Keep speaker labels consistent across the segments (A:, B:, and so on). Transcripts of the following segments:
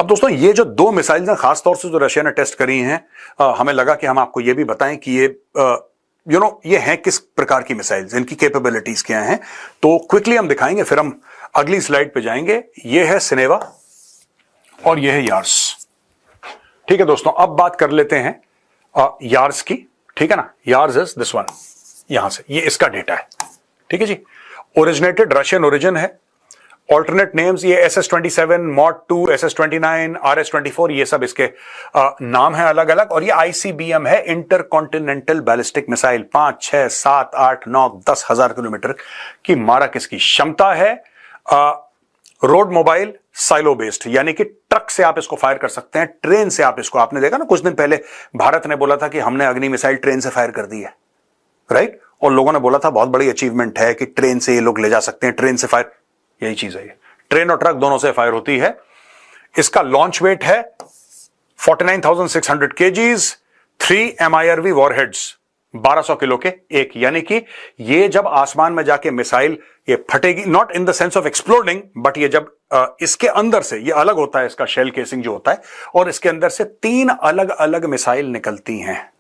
A: अब दोस्तों ये जो दो मिसाइल्स हैं खासतौर से जो रशिया ने टेस्ट करी हैं, हमें लगा कि हम आपको ये भी बताएं कि ये ये हैं किस प्रकार की मिसाइल्स, इनकी कैपेबिलिटीज क्या हैं। तो क्विकली हम दिखाएंगे, फिर हम अगली स्लाइड पे जाएंगे। ये है सिनेवा और ये है यार्स। ठीक है दोस्तों, अब बात कर लेते हैं यार्स की। ठीक है ना, यार्स इज दिस वन, यहां से ये इसका डेटा है। ठीक है जी, ओरिजिनेटेड रशियन ओरिजिन है। ऑल्टरनेट नेम्स ये SS-27, मॉड 2, SS-29, RS-24, ये सब इसके नाम है अलग अलग। और ये ICBM है, इंटरकॉन्टिनेंटल बैलिस्टिक मिसाइल। 5, 6, 7, 8, 9, 10 हजार किलोमीटर की मारक इसकी क्षमता है। रोड मोबाइल साइलो बेस्ड, यानी कि ट्रक से आप इसको फायर कर सकते हैं, ट्रेन से आप इसको, आपने देखा ना कुछ दिन पहले भारत ने बोला था कि हमने अग्नि मिसाइल ट्रेन से फायर कर दी है, राइट। और लोगों ने बोला था बहुत बड़ी अचीवमेंट है कि ट्रेन से ये लोग ले जा सकते हैं, ट्रेन से फायर, यही चीज है ये, ट्रेन और ट्रक दोनों से फायर होती है। इसका लॉन्च वेट है 49,600 kgs, 3 MIRV वॉरहेड्स 1200 किलो के एक, यानी कि ये जब आसमान में जाके मिसाइल ये फटेगी, not in the sense of exploding, but ये जब इसके अंदर से, ये अलग होता है इसका शेल केसिंग जो होता है, और इसके अंदर से 3 अलग अलग मिसाइल निकलती हैं।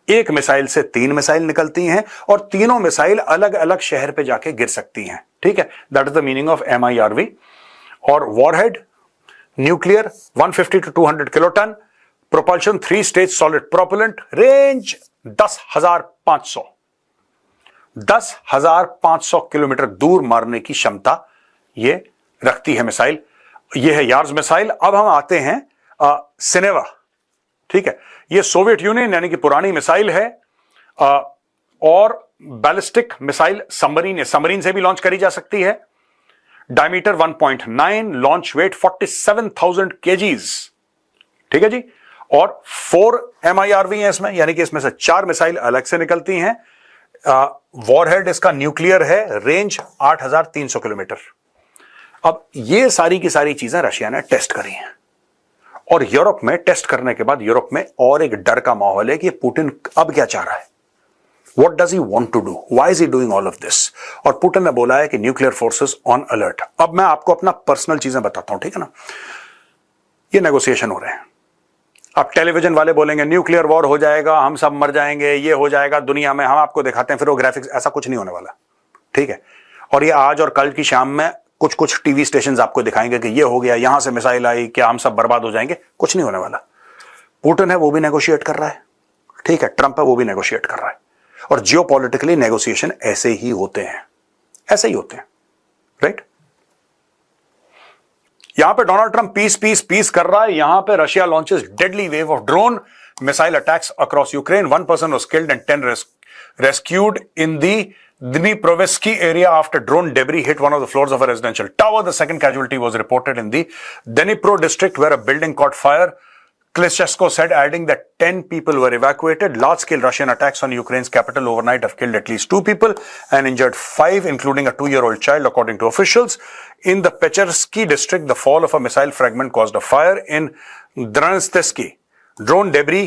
A: एक मिसाइल से 3 मिसाइल निकलती हैं और तीनों मिसाइल अलग अलग शहर पे जाके गिर सकती हैं। ठीक है, that is the meaning of MIRV। और warhead nuclear 150 to 200 kiloton, propulsion 3 stage solid propellant, range 10,500 kilometre दूर मारने की क्षमता ये रखती है मिसाइल। ये है यार्स मिसाइल। अब हम आते हैं सिनेवा। ठीक है, ये सोवियत यूनियन यानी कि पुरानी मिसाइल है, और बैलिस्टिक मिसाइल सबमरीन से भी लॉन्च करी जा सकती है। Diameter 1.9, launch weight 47,000 kgs। ठीक है जी, और 4 MIRV है इसमें, यानी कि इसमें से 4 मिसाइल अलग से निकलती हैं। वॉरहेड इसका न्यूक्लियर है, रेंज 8,300 किलोमीटर। अब ये सारी की सारी चीजें रशिया ने टेस्ट करी हैं, और यूरोप में टेस्ट करने के बाद यूरोप में और एक डर का माहौल है कि पुतिन अब क्या चाह रहा है, what does he want to do, why is he doing all of this. और पुतिन ने बोला है कि न्यूक्लियर फोर्सेस ऑन अलर्ट। अब मैं आपको अपना पर्सनल चीजें बताता हूं, ठीक है ना। ये नेगोशिएशन हो रहे हैं। अब टेलीविजन वाले बोलेंगे न्यूक्लियर वॉर हो जाएगा, हम सब मर जाएंगे, ये हो जाएगा दुनिया में, हम आपको दिखाते हैं फिर वो ग्राफिक्स, ऐसा कुछ नहीं होने वाला। ठीक है, और ये आज और कल की शाम में कुछ कुछ टीवी स्टेशन आपको दिखाएंगे कि ये हो गया, यहां से मिसाइल आई, क्या हम सब बर्बाद हो जाएंगे, कुछ नहीं होने वाला। पुतिन है वो भी नेगोशिएट कर रहा है, ठीक है, ट्रंप है वो भी नेगोशिएट कर रहा है, और जियोपॉलिटिकली नेगोशिएशन ऐसे ही होते हैं, ऐसे ही होते हैं, राइट। यहां पे डोनाल्ड ट्रंप पीस कर रहा है, यहां पे Russia launches deadly wave of drone missile attacks across Ukraine, 1 person was killed and 10 rescued in the Dniprovetsky area after drone debris hit one of the floors of a residential tower. The second casualty was reported in the Dnipro district where a building caught fire. Klitschko said, adding that 10 people were evacuated. Large-scale Russian attacks on Ukraine's capital overnight have killed at least 2 people and injured 5, including a 2-year-old child, according to officials. In the Pechersky district, the fall of a missile fragment caused a fire. In Dranstesky, drone debris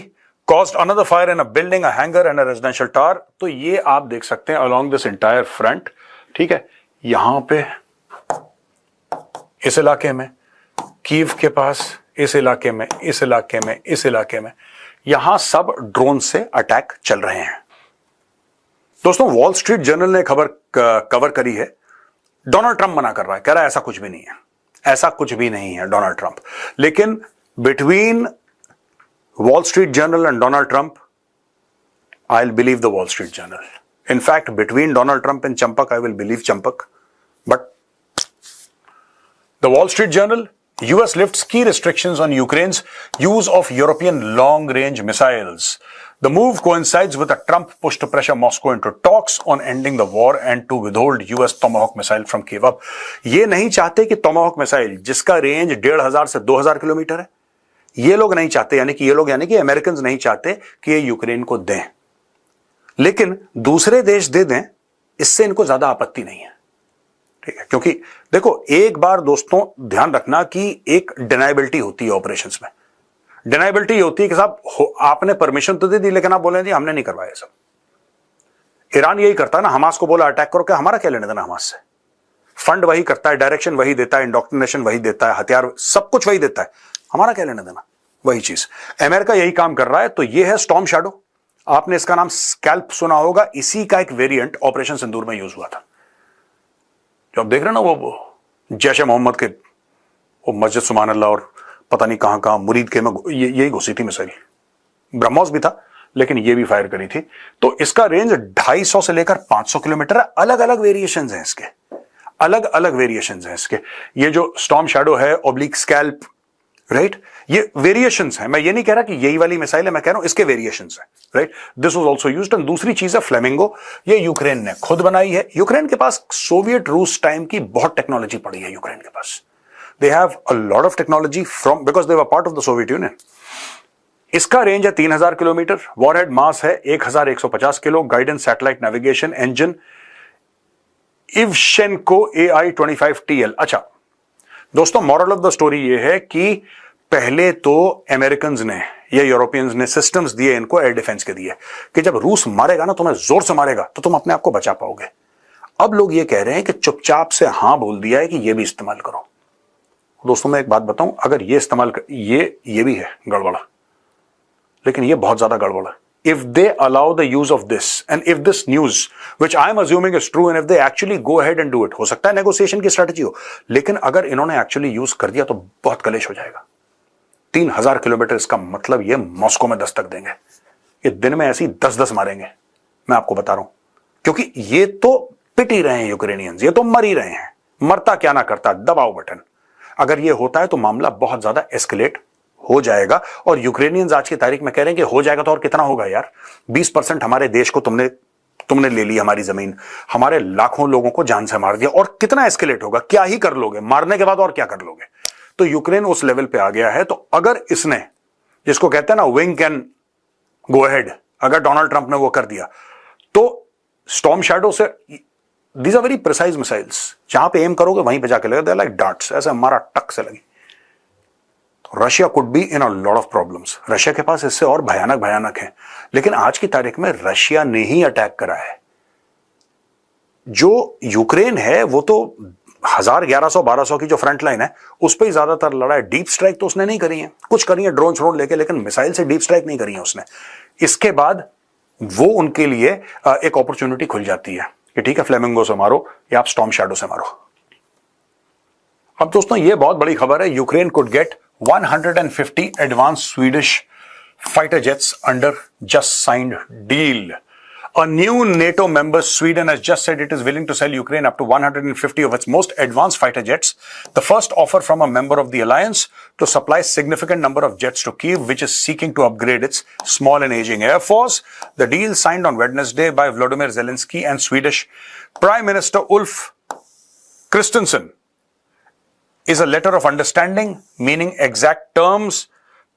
A: caused another fire in a building, a hangar and a residential tower. तो ये आप देख सकते हैं along this entire front, ठीक है। यहां पे इस इलाके में, कीव के पास, इस इलाके में, इस इलाके में, इस इलाके में, यहां सब ड्रोन से अटैक चल रहे हैं। दोस्तों, वॉल स्ट्रीट जर्नल ने खबर कवर करी है। डोनाल्ड ट्रंप मना कर रहा है, कह रहा है ऐसा कुछ भी नहीं है, ऐसा कुछ भी नहीं है डोनाल्ड ट्रंप। लेकिन between Wall Street Journal and Donald Trump, I'll believe the Wall Street Journal. In fact, between Donald Trump and Champak, I will believe Champak. But the Wall Street Journal, US lifts key restrictions on Ukraine's use of European long-range missiles. The move coincides with a Trump push to pressure Moscow into talks on ending the war and to withhold US Tomahawk missile from Kyiv. अब ये नहीं चाहते कि Tomahawk missile, जिसका range 1,500 से 2,000 kilometre है, ये लोग नहीं चाहते, यानी कि अमेरिकन नहीं चाहते कि ये यूक्रेन को दें, लेकिन दूसरे देश दे दें, इससे इनको ज्यादा आपत्ति नहीं है। ठीक है, क्योंकि देखो एक बार दोस्तों ध्यान रखना कि एक डिनाइबिलिटी होती है ऑपरेशंस में। डिनाइबिलिटी होती है कि साहब आपने परमिशन तो दे दी, लेकिन आप बोले जी हमने नहीं करवाया सब। ईरान यही करता है ना, हमास को बोला अटैक करो, क्या हमारा क्या लेने देना हमास से। फंड वही करता है, डायरेक्शन वही देता है, इंडोक्ट्रिनेशन वही देता है, हथियार सब कुछ वही देता है, हमारा क्या लेना देना, वही चीज अमेरिका यही काम कर रहा है। तो ये है स्टॉर्म शैडो, आपने इसका नाम स्कैल्प सुना होगा, इसी का एक वेरिएंट ऑपरेशन सिंदूर में यूज हुआ था। जो आप देख रहे हैं ना वो जैश ए मोहम्मद के वो मस्जिद सुभान अल्लाह और पता नहीं कहां कहां मुरीद के में यही घुसी थी मिसाइल, ब्रह्मोस भी था लेकिन ये भी फायर करी थी। तो इसका रेंज 250 से लेकर 500 किलोमीटर है। अलग अलग वेरिएशंस हैं इसके, अलग अलग वेरिएशंस हैं इसके। ये जो स्टॉर्म शैडो है, ऑब्लिक स्कैल्प, राइट, ये वेरिएशंस हैं। मैं ये नहीं कह रहा कि यही वाली मिसाइल है, मैं कह रहा हूं इसके वेरिएशंस हैं, right. This was also used. And दूसरी चीज है फ्लेमिंगो, ये यूक्रेन ने खुद बनाई है। यूक्रेन के पास सोवियत रूस टाइम की बहुत टेक्नोलॉजी पड़ी है यूक्रेन के पास। They have a lot of technology from because they were part of the Soviet Union. इसका रेंज है 3000 किलोमीटर, वॉरहेड मास है 1150 किलो, guidance satellite navigation engine Ivchenko AI-25TL। अच्छा दोस्तों, मॉरल ऑफ द स्टोरी ये है कि पहले तो अमेरिकन्स ने या यूरोपियंस ने सिस्टम्स दिए इनको, एयर डिफेंस के दिए कि जब रूस मारेगा ना, तुम्हें जोर से मारेगा तो तुम अपने आप को बचा पाओगे। अब लोग ये कह रहे हैं कि चुपचाप से हां बोल दिया है कि ये भी इस्तेमाल करो। दोस्तों मैं एक बात बताऊं, अगर ये इस्तेमाल कर, ये भी है गड़बड़, लेकिन ये बहुत ज्यादा गड़बड़ है। If they allow the use of this and if this news which I am assuming is true and if they actually go ahead and do it, हो सकता है नेगोशिएशन की स्ट्रेटजी हो, लेकिन अगर इन्होंने एक्चुअली यूज कर दिया तो बहुत कलेश हो जाएगा। 3000 किलोमीटर, इसका मतलब ये मॉस्को में दस्तक देंगे। ये दिन में ऐसी 10-10 मारेंगे, मैं आपको बता रहा हूं, क्योंकि ये तो पिट ही रहे हैं यूक्रेनियंस, ये तो मर ही रहे हैं। मरता क्या ना करता, दबाओ बटन। अगर ये होता है तो मामला बहुत ज्यादा एस्केलेट हो जाएगा। और यूक्रेनियंस आज की तारीख में कह रहे हैं कि हो जाएगा तो और कितना होगा यार, 20% हमारे देश को तुमने ले ली, हमारी जमीन, हमारे लाखों लोगों को जान से मार दिया, और कितना एस्केलेट होगा, क्या ही कर लोगे मारने के बाद, और क्या कर लोगे। तो यूक्रेन उस लेवल पे आ गया है। तो अगर इसने, जिसको कहते हैं ना विंग कैन गो अहेड, अगर डोनाल्ड ट्रंप ने वो कर दिया तो स्टॉर्म शैडो से, these are very precise missiles, जहां पे एम करोगे वहीं पे जाके लगे, दे लाइक डार्ट्स, ऐसे हमारा टक से लगी। Russia could be in a lot of problems. Russia के पास इससे और भयानक भयानक है, लेकिन आज की तारीख में रशिया ने ही अटैक करा है। जो यूक्रेन है वो तो 1000, 1100, 1200 की जो फ्रंट लाइन है उस पर ही ज्यादातर लड़ा है। डीप स्ट्राइक तो उसने नहीं करी है, कुछ करी है ड्रोन श्रोन लेके, लेकिन मिसाइल से डीप स्ट्राइक नहीं करी है उसने। इसके बाद वो उनके लिए एक अपॉर्चुनिटी खुल जाती है कि ठीक है, फ्लेमिंगो से मारो या आप स्टॉर्म शैडो से मारो। अब दोस्तों ये बहुत बड़ी खबर है, Ukraine could get 150 advanced Swedish fighter jets under just signed deal. A new NATO member, Sweden, has just said it is willing to sell Ukraine up to 150 of its most advanced fighter jets. The first offer from a member of the alliance to supply significant number of jets to Kyiv, which is seeking to upgrade its small and aging air force. The deal signed on Wednesday by Volodymyr Zelensky and Swedish Prime Minister Ulf Kristersson is a letter of understanding, meaning exact terms,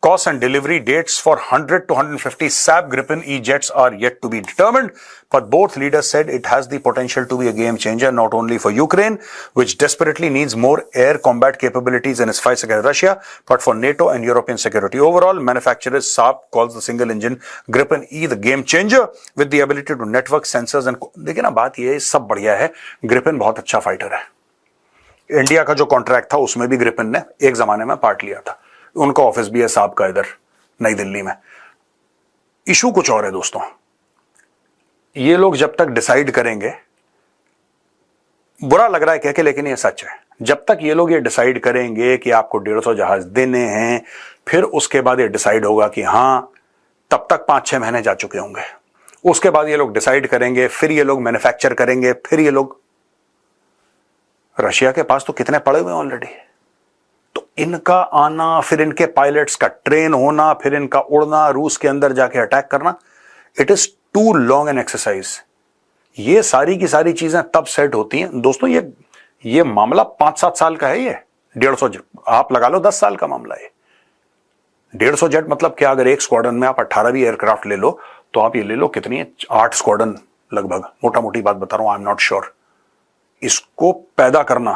A: costs and delivery dates for 100 to 150 SAP Gripen E jets are yet to be determined, but both leaders said it has the potential to be a game changer not only for Ukraine, which desperately needs more air combat capabilities in its fight against Russia, but for NATO and European security. Overall, manufacturer Saab calls the single engine Gripen E the game changer with the ability to network sensors and देखिए ना, बात ये सब बढ़िया है, Gripen बहुत अच्छा fighter है। इंडिया का जो कॉन्ट्रैक्ट था उसमें भी ग्रिपेन ने एक जमाने में पार्ट लिया था, उनका ऑफिस भी है साहब का इधर नई दिल्ली में। इशू कुछ और है दोस्तों, ये लोग जब तक डिसाइड करेंगे, बुरा लग रहा है कह के लेकिन ये सच है, जब तक ये लोग ये डिसाइड करेंगे कि आपको 150 जहाज देने हैं, फिर उसके बाद ये डिसाइड होगा कि हां, तब तक 5-6 महीने जा चुके होंगे। उसके बाद ये लोग डिसाइड करेंगे, फिर ये लोग मैन्युफैक्चर करेंगे, फिर ये लोग, रशिया के पास तो कितने पड़े हुए हैं ऑलरेडी। तो इनका आना, फिर इनके पायलट्स का ट्रेन होना, फिर इनका उड़ना, रूस के अंदर जाके अटैक करना, it is too long an exercise. ये सारी की सारी चीजें तब सेट होती हैं दोस्तों, ये मामला 5-7 साल का है। ये 150 आप लगा लो 10 साल का मामला है। 150 जेट मतलब क्या, अगर एक स्क्वाड्रन में आप 18 भी एयरक्राफ्ट ले लो तो आप ये ले लो कितनी है, 8 स्क्वाड्रन लगभग, मोटा मोटी बात बता रहा हूं, आई एम नॉट श्योर। इसको पैदा करना,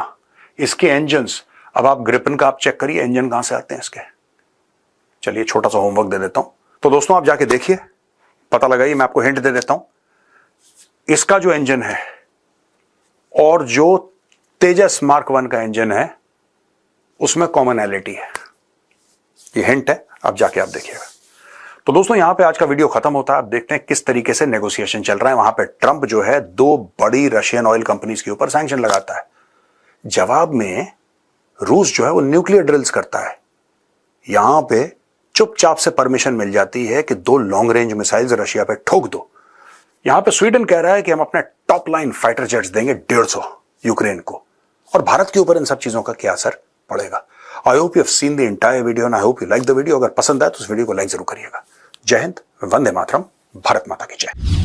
A: इसके इंजन्स, अब आप ग्रिपेन का आप चेक करिए इंजन कहां से आते हैं इसके। चलिए छोटा सा होमवर्क दे देता हूं, तो दोस्तों आप जाके देखिए, पता लगाइए, मैं आपको हिंट दे देता हूं। इसका जो इंजन है और जो तेजस मार्क 1 का इंजन है उसमें कॉमनैलिटी है। ये हिंट है, अब जाके आप देखिएगा। तो दोस्तों यहां पे आज का वीडियो खत्म होता है। अब देखते हैं किस तरीके से नेगोशिएशन चल रहा है। वहां पे ट्रंप जो है 2 बड़ी रशियन ऑयल कंपनीज के ऊपर सैंक्शन लगाता है। जवाब में रूस जो है वो न्यूक्लियर ड्रिल्स करता है। यहां पे चुपचाप से परमिशन मिल जाती है कि 2 लॉन्ग रेंज मिसाइल्स रशिया पे ठोक दो। यहां पे स्वीडन कह रहा है कि हम अपने टॉप लाइन फाइटर जेट्स देंगे 150 यूक्रेन को, और भारत के ऊपर इन सब चीजों का क्या असर पड़ेगा। I hope you have seen the entire video and I hope you like the video. अगर पसंद आए तो इस वीडियो को लाइक जरूर करिएगा। जय हिंद, वंदे मातरम, भारत माता की जय।